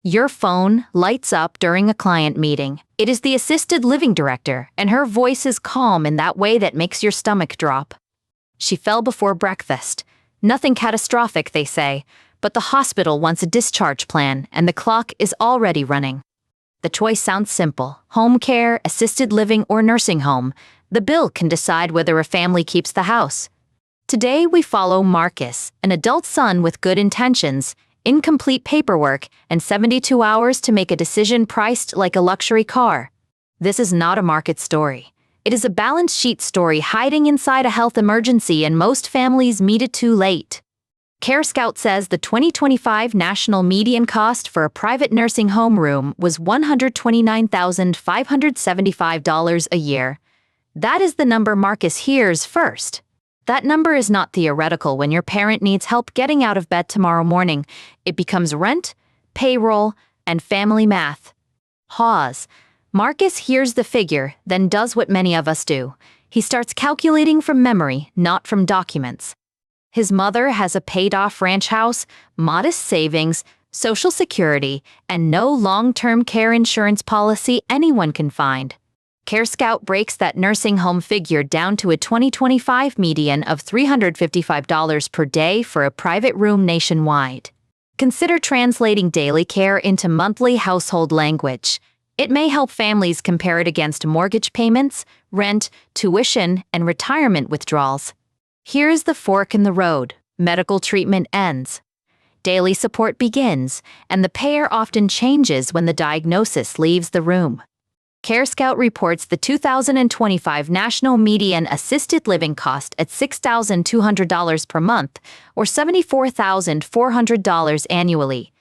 Your phone lights up during a client meeting. It is the assisted living director, and her voice is calm in that way that makes your stomach drop. She fell before breakfast. Nothing catastrophic, they say, but the hospital wants a discharge plan, and the clock is already running. The choice sounds simple: home care, assisted living, or nursing home. The bill can decide whether a family keeps the house. Today we follow Marcus, an adult son with good intentions, incomplete paperwork, and 72 hours to make a decision priced like a luxury car. This is not a market story. It is a balance sheet story hiding inside a health emergency, and most families meet it too late. CareScout says the 2025 national median cost for a private nursing home room was $129,575 a year. That is the number Marcus hears first. That number is not theoretical when your parent needs help getting out of bed tomorrow morning. It becomes rent, payroll, and family math. Pause. Marcus hears the figure, then does what many of us do. He starts calculating from memory, not from documents. His mother has a paid-off ranch house, modest savings, Social Security, and no long-term care insurance policy anyone can find. CareScout breaks that nursing home figure down to a 2025 median of $355 per day for a private room nationwide. Consider translating daily care into monthly household language. It may help families compare it against mortgage payments, rent, tuition, and retirement withdrawals. Here's the fork in the road. Medical treatment ends. Daily support begins, and the payer often changes when the diagnosis leaves the room. CareScout reports the 2025 national median assisted living cost at $6,200 per month, or $74,400 annually.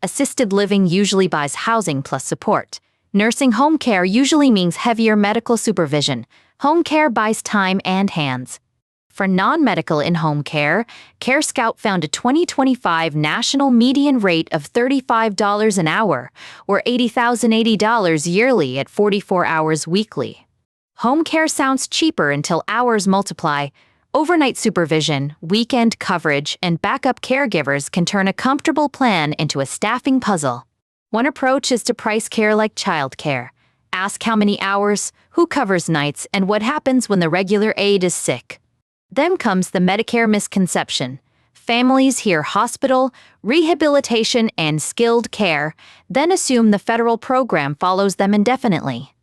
Assisted living usually buys housing plus support. Nursing home care usually means heavier medical supervision. Home care buys time and hands. For non-medical in-home care, CareScout found a 2025 national median rate of $35 an hour, or $80,080 yearly at 44 hours weekly. Home care sounds cheaper until hours multiply. Overnight supervision, weekend coverage, and backup caregivers can turn a comfortable plan into a staffing puzzle. One approach is to price care like childcare. Ask how many hours, who covers nights, and what happens when the regular aide is sick. Then comes the Medicare misconception. Families hear hospital, rehabilitation, and skilled care, then assume the federal program follows them indefinitely.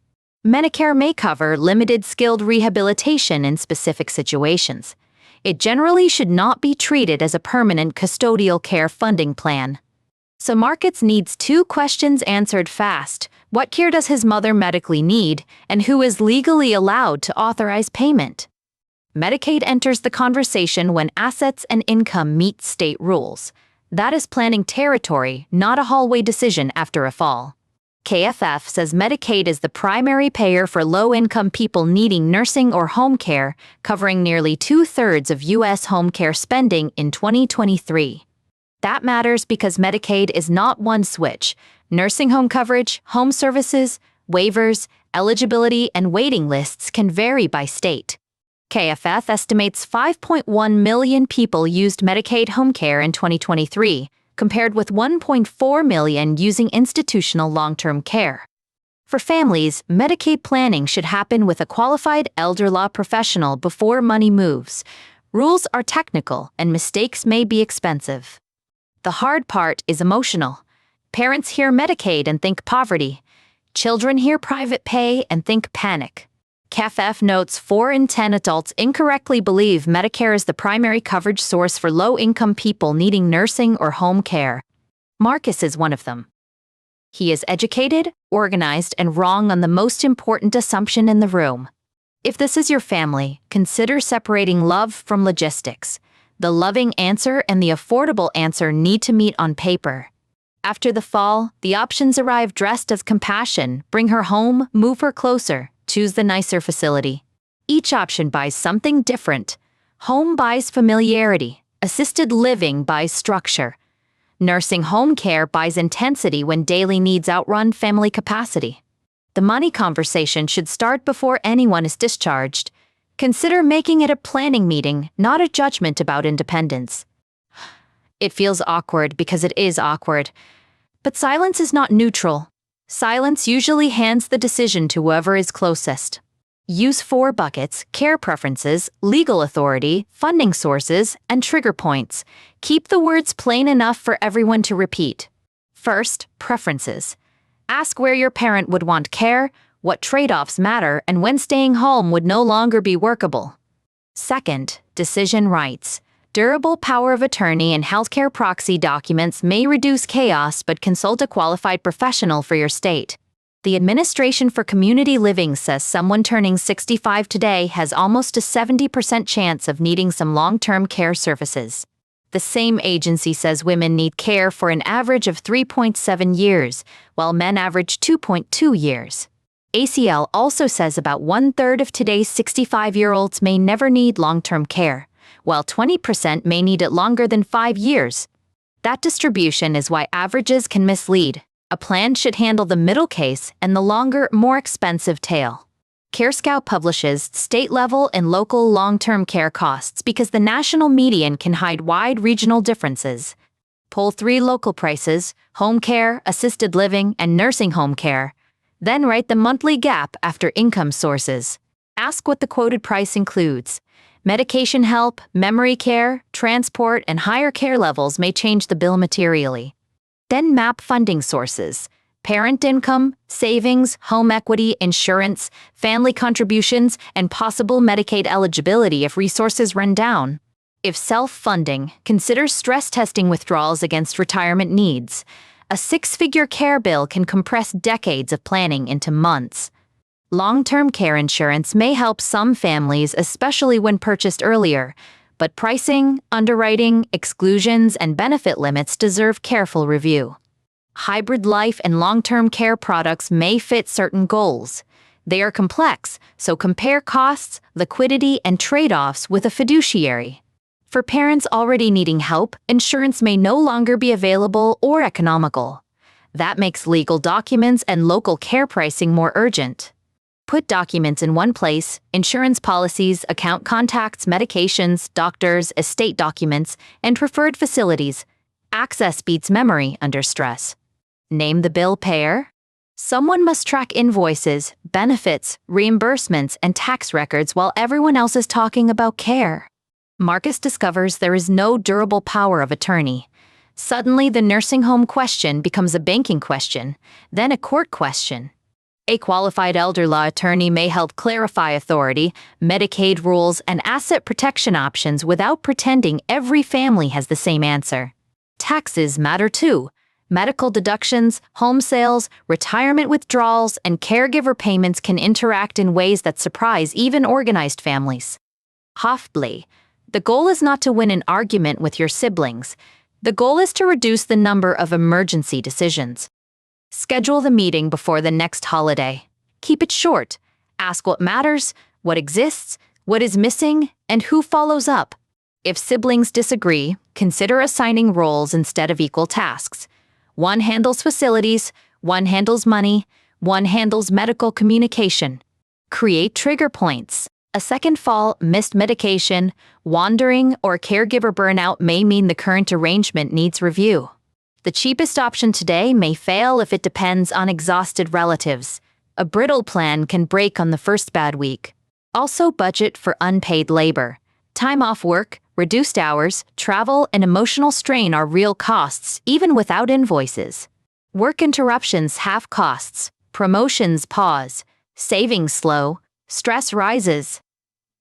Medicare may cover limited skilled rehabilitation in specific situations. It generally should not be treated as a permanent custodial care funding plan. So Marcus needs two questions answered fast. What care does his mother medically need, and who is legally allowed to authorize payment? Medicaid enters the conversation when assets and income meet state rules. That is planning territory, not a hallway decision after a fall. KFF says Medicaid is the primary payer for low-income people needing nursing or home care, covering nearly 2/3 of U.S. home care spending in 2023. That matters because Medicaid is not one switch. Nursing home coverage, home services, waivers, eligibility, and waiting lists can vary by state. KFF estimates 5.1 million people used Medicaid home care in 2023, compared with 1.4 million using institutional long-term care. For families, Medicaid planning should happen with a qualified elder law professional before money moves. Rules are technical, and mistakes may be expensive. The hard part is emotional. Parents hear Medicaid and think poverty. Children hear private pay and think panic. KFF notes 4 in 10 adults incorrectly believe Medicare is the primary coverage source for low-income people needing nursing or home care. Marcus is one of them. He is educated, organized, and wrong on the most important assumption in the room. If this is your family, consider separating love from logistics. The loving answer and the affordable answer need to meet on paper. After the fall, the options arrive dressed as compassion: bring her home, move her closer, choose the nicer facility. Each option buys something different. Home buys familiarity. Assisted living buys structure. Nursing home care buys intensity when daily needs outrun family capacity. The money conversation should start before anyone is discharged. Consider making it a planning meeting, not a judgment about independence. It feels awkward because it is awkward. But silence is not neutral. Silence usually hands the decision to whoever is closest. Use 4 buckets: care preferences, legal authority, funding sources, and trigger points. Keep the words plain enough for everyone to repeat. First, preferences. Ask where your parent would want care, what trade-offs matter, and when staying home would no longer be workable. Second, decision rights. Durable power of attorney and healthcare proxy documents may reduce chaos, but consult a qualified professional for your state. The Administration for Community Living says someone turning 65 today has almost a 70% chance of needing some long-term care services. The same agency says women need care for an average of 3.7 years, while men average 2.2 years. ACL also says about 1/3 of today's 65-year-olds may never need long-term care, while 20% may need it longer than 5 years. That distribution is why averages can mislead. A plan should handle the middle case and the longer, more expensive tail. CareScout publishes state-level and local long-term care costs because the national median can hide wide regional differences. Pull 3 local prices: home care, assisted living, and nursing home care. Then write the monthly gap after income sources. Ask what the quoted price includes. Medication help, memory care, transport, and higher care levels may change the bill materially. Then map funding sources: parent income, savings, home equity, insurance, family contributions, and possible Medicaid eligibility if resources run down. If self-funding, consider stress testing withdrawals against retirement needs. A 6-figure care bill can compress decades of planning into months. Long-term care insurance may help some families, especially when purchased earlier, but pricing, underwriting, exclusions, and benefit limits deserve careful review. Hybrid life and long-term care products may fit certain goals. They are complex, so compare costs, liquidity, and trade-offs with a fiduciary. For parents already needing help, insurance may no longer be available or economical. That makes legal documents and local care pricing more urgent. Put documents in one place: insurance policies, account contacts, medications, doctors, estate documents, and preferred facilities. Access beats memory under stress. Name the bill payer. Someone must track invoices, benefits, reimbursements, and tax records while everyone else is talking about care. Marcus discovers there is no durable power of attorney. Suddenly, the nursing home question becomes a banking question, then a court question. A qualified elder law attorney may help clarify authority, Medicaid rules, and asset protection options without pretending every family has the same answer. Taxes matter too. Medical deductions, home sales, retirement withdrawals, and caregiver payments can interact in ways that surprise even organized families. Hoffbley, the goal is not to win an argument with your siblings. The goal is to reduce the number of emergency decisions. Schedule the meeting before the next holiday. Keep it short. Ask what matters, what exists, what is missing, and who follows up. If siblings disagree, consider assigning roles instead of equal tasks. One handles facilities, one handles money, one handles medical communication. Create trigger points. A second fall, missed medication, wandering, or caregiver burnout may mean the current arrangement needs review. The cheapest option today may fail if it depends on exhausted relatives. A brittle plan can break on the first bad week. Also, budget for unpaid labor. Time off work, reduced hours, travel, and emotional strain are real costs, even without invoices. Work interruptions have costs. Promotions pause. Savings slow. Stress rises.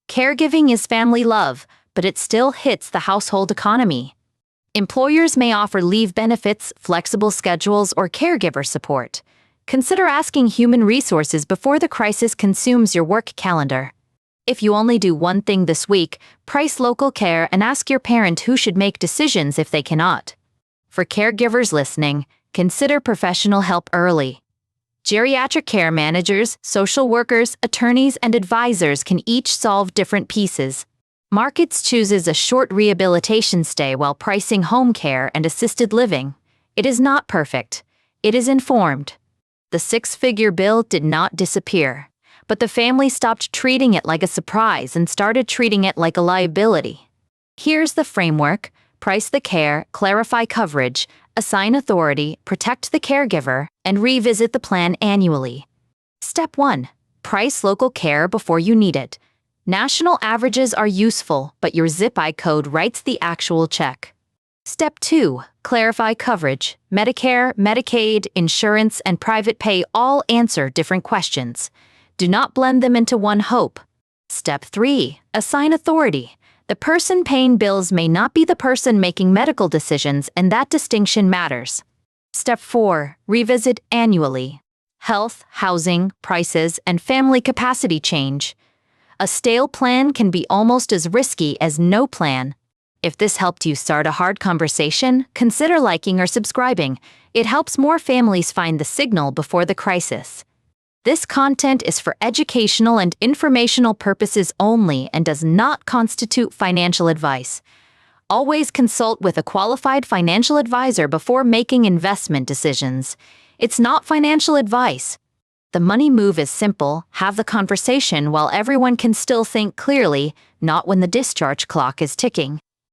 Caregiving is family love, but it still hits the household economy. Employers may offer leave benefits, flexible schedules, or caregiver support. Consider asking human resources before the crisis consumes your work calendar. If you only do one thing this week, price local care and ask your parent who should make decisions if they cannot. For caregivers listening, consider professional help early. Geriatric care managers, social workers, attorneys, and advisors can each solve different pieces. Markets chooses a short rehabilitation stay while pricing home care and assisted living. It is not perfect. It is informed. The 6-figure bill did not disappear, but the family stopped treating it like a surprise and started treating it like a liability. Here's the framework: price the care, clarify coverage, Assign authority, protect the caregiver, and revisit the plan annually. Step 1. Price local care before you need it. National averages are useful, but your zip code writes the actual check. Step 2. Clarify coverage. Medicare, Medicaid, insurance, and private pay all answer different questions. Do not blend them into one hope. Step 3. Assign authority. The person paying bills may not be the person making medical decisions, and that distinction matters. Step 4. Revisit annually. Health, housing, prices, and family capacity change. A stale plan can be almost as risky as no plan. If this helped you start a hard conversation, consider liking or subscribing. It helps more families find the signal before the crisis. This content is for educational and informational purposes only and does not constitute financial advice. Always consult with a qualified financial advisor before making investment decisions. It's not financial advice. The money move is simple: have the conversation while everyone can still think clearly, not when the discharge clock is ticking.